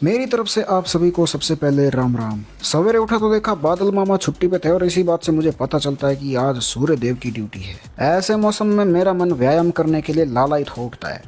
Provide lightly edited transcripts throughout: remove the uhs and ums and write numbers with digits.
मेरी तरफ से आप सभी को सबसे पहले राम राम। सवेरे उठा तो देखा बादल मामा छुट्टी पे थे और इसी बात से मुझे पता चलता है कि आज सूर्य देव की ड्यूटी है। ऐसे मौसम में मेरा मन व्यायाम करने के लिए लालायित हो उठता है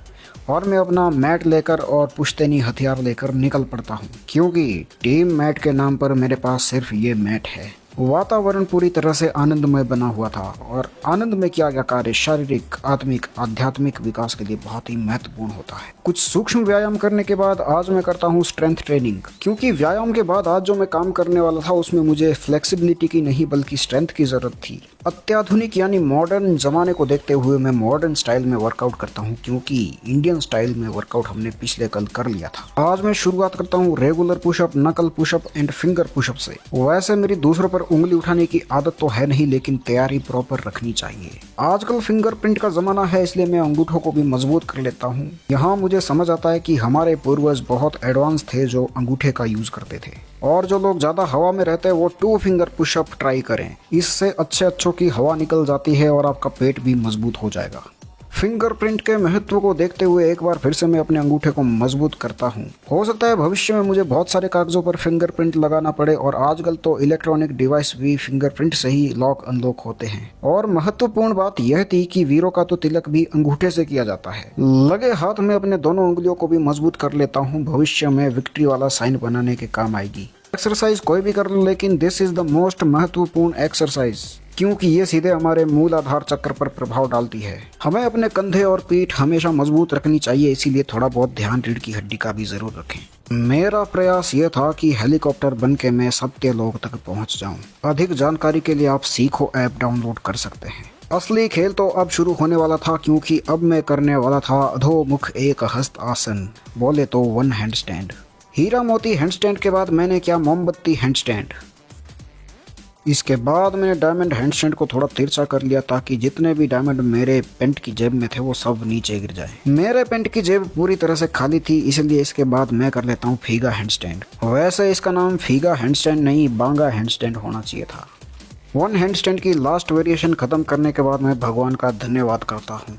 और मैं अपना मैट लेकर और पुश्तैनी हथियार लेकर निकल पड़ता हूँ, क्योंकि टीम मैट के नाम पर मेरे पास सिर्फ ये मैट है। वातावरण पूरी तरह से आनंदमय बना हुआ था और आनंद में किया गया कार्य शारीरिक, आत्मिक, आध्यात्मिक विकास के लिए बहुत ही महत्वपूर्ण होता है। कुछ सूक्ष्म व्यायाम करने के बाद आज मैं करता हूँ स्ट्रेंथ ट्रेनिंग, क्योंकि व्यायाम के बाद आज जो मैं काम करने वाला था उसमें मुझे फ्लेक्सिबिलिटी की नहीं बल्कि स्ट्रेंथ की जरूरत थी। अत्याधुनिक यानी मॉडर्न जमाने को देखते हुए मैं मॉडर्न स्टाइल में वर्कआउट करता हूँ, क्योंकि इंडियन स्टाइल में वर्कआउट हमने पिछले कल कर लिया था। आज मैं शुरुआत करता हूँ रेगुलर पुशअप, नकल पुशअप एंड फिंगर पुशअप से। वैसे मेरी दूसरों पर उंगली उठाने की आदत तो है नहीं, लेकिन तैयारी प्रॉपर रखनी चाहिए। आजकल फिंगरप्रिंट का जमाना है, इसलिए मैं अंगूठों को भी मजबूत कर लेता हूँ। यहाँ मुझे समझ आता है कि हमारे पूर्वज बहुत एडवांस थे जो अंगूठे का यूज करते थे, और जो लोग ज्यादा हवा में रहते हैं वो 2 फिंगर पुशअप ट्राई करें। इससे अच्छों की हवा निकल जाती है और आपका पेट भी मजबूत हो जाएगा। फिंगरप्रिंट के महत्व को देखते हुए एक बार फिर से मैं अपने अंगूठे को मजबूत करता हूँ। हो सकता है भविष्य में मुझे बहुत सारे कागजों पर फिंगरप्रिंट लगाना पड़े, और आजकल तो इलेक्ट्रॉनिक डिवाइस भी फिंगरप्रिंट से ही लॉक अनलॉक होते हैं। और महत्वपूर्ण बात यह थी कि वीरों का तो तिलक भी अंगूठे से किया जाता है। लगे हाथ में अपने दोनों उंगलियों को भी मजबूत कर लेता हूँ, भविष्य में विक्ट्री वाला साइन बनाने के काम आएगी। एक्सरसाइज कोई भी कर लो, लेकिन दिस इज द मोस्ट महत्वपूर्ण एक्सरसाइज, क्योंकि ये सीधे हमारे मूल आधार चक्र पर प्रभाव डालती है। हमें अपने कंधे और पीठ हमेशा मजबूत रखनी चाहिए, इसीलिए थोड़ा बहुत ध्यान रीढ़ की हड्डी का भी जरूर रखें। मेरा प्रयास ये था कि हेलीकॉप्टर बन के मैं सत्य लोक तक पहुंच जाऊं। अधिक जानकारी के लिए आप सीखो ऐप डाउनलोड कर सकते हैं। असली खेल तो अब शुरू होने वाला था, क्योंकि अब मैं करने वाला था अधोमुख एक हस्त आसन, बोले तो 1 हैंड स्टैंड। हीरा मोती हैंडस्टैंड के बाद मैंने किया मोमबत्ती हैंडस्टैंड। इसके बाद मैंने डायमंड हैंडस्टैंड को थोड़ा तिरछा कर लिया, ताकि जितने भी डायमंड मेरे पेंट की जेब में थे वो सब नीचे गिर जाए। मेरे पेंट की जेब पूरी तरह से खाली थी, इसलिए इसके बाद मैं कर लेता हूँ फीगा हैंडस्टैंड। वैसे इसका नाम फीगा हैंडस्टैंड नहीं, बांगा हैंडस्टैंड होना चाहिए था। 1 हैंडस्टैंड की लास्ट वेरिएशन खत्म करने के बाद मैं भगवान का धन्यवाद करता हूँ,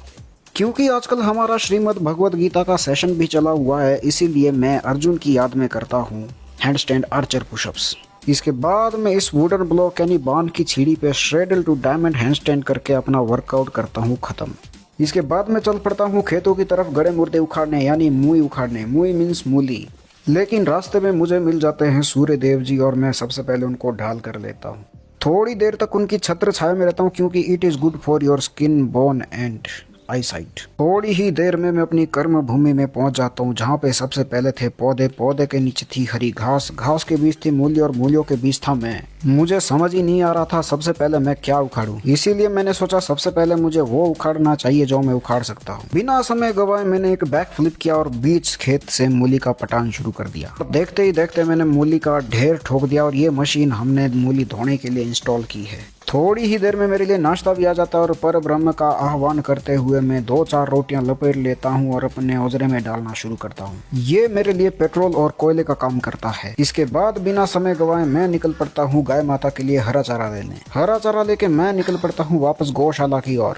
क्योंकि आजकल हमारा श्रीमद् भगवद गीता का सेशन भी चला हुआ है, इसीलिए मैं अर्जुन की याद में करता हूँ हैंडस्टैंड आर्चर पुशअप्स। इसके बाद मैं इस वुडन ब्लॉक यानी बांध की छीड़ी पे श्रेडल टू डायमंड हैंडस्टैंड करके अपना वर्कआउट करता हूँ खत्म। इसके बाद मैं चल पड़ता हूँ खेतों की तरफ गड़े मुर्दे उखाड़ने, यानी मूई उखाड़ने। मूई मीन्स मूली। लेकिन रास्ते में मुझे मिल जाते हैं सूर्य देव जी, और मैं सबसे पहले उनको ढाल कर लेता हूँ। थोड़ी देर तक उनकी छत्र छाया में रहता हूँ, क्योंकि it is good for your skin, bone and eyesight. थोड़ी ही देर में मैं अपनी कर्म भूमि में पहुंच जाता हूं, जहां पे सबसे पहले थे पौधे, पौधे के नीचे थी हरी घास, घास के बीच थी मूल्य और मूल्यों के बीच था मैं। मुझे समझ ही नहीं आ रहा था सबसे पहले मैं क्या उखाड़ूं, इसीलिए मैंने सोचा सबसे पहले मुझे वो उखाड़ना चाहिए जो मैं उखाड़ सकता हूँ। बिना समय गवाए मैंने एक बैक फ्लिप किया और बीच खेत से मूली का पटान शुरू कर दिया। देखते ही देखते मैंने मूली का ढेर ठोक दिया, और ये मशीन हमने मूली धोने के लिए इंस्टॉल की है। थोड़ी ही देर में मेरे लिए नाश्ता भी आ जाता है, और पर ब्रह्म का आह्वान करते हुए मैं 2-4 रोटियां लपेट लेता हूं और अपने ओजरे में डालना शुरू करता हूं। ये मेरे लिए पेट्रोल और कोयले का काम करता है। इसके बाद बिना समय गवाए मैं निकल पड़ता हूं गाय माता के लिए हरा चारा लेने। हरा चारा लेके मैं निकल पड़ता हूं वापस गौशाला की ओर।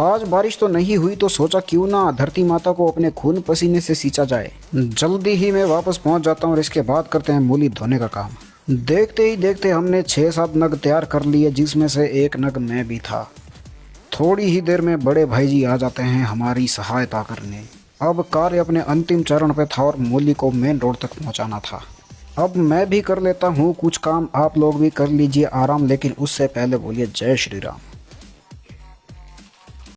आज बारिश तो नहीं हुई, तो सोचा क्यों ना धरती माता को अपने खून पसीने से सींचा जाए। जल्दी ही मैं वापस पहुंच जाता हूँ और इसके बाद करते हैं मूली धोने का काम। देखते ही देखते हमने 6-7 नग तैयार कर लिए, जिसमें से एक नग मैं भी था। थोड़ी ही देर में बड़े भाई जी आ जाते हैं हमारी सहायता करने। अब कार्य अपने अंतिम चरण पे था और मूली को मेन रोड तक पहुंचाना था। अब मैं भी कर लेता हूँ कुछ काम, आप लोग भी कर लीजिए आराम, लेकिन उससे पहले बोलिए जय श्री राम।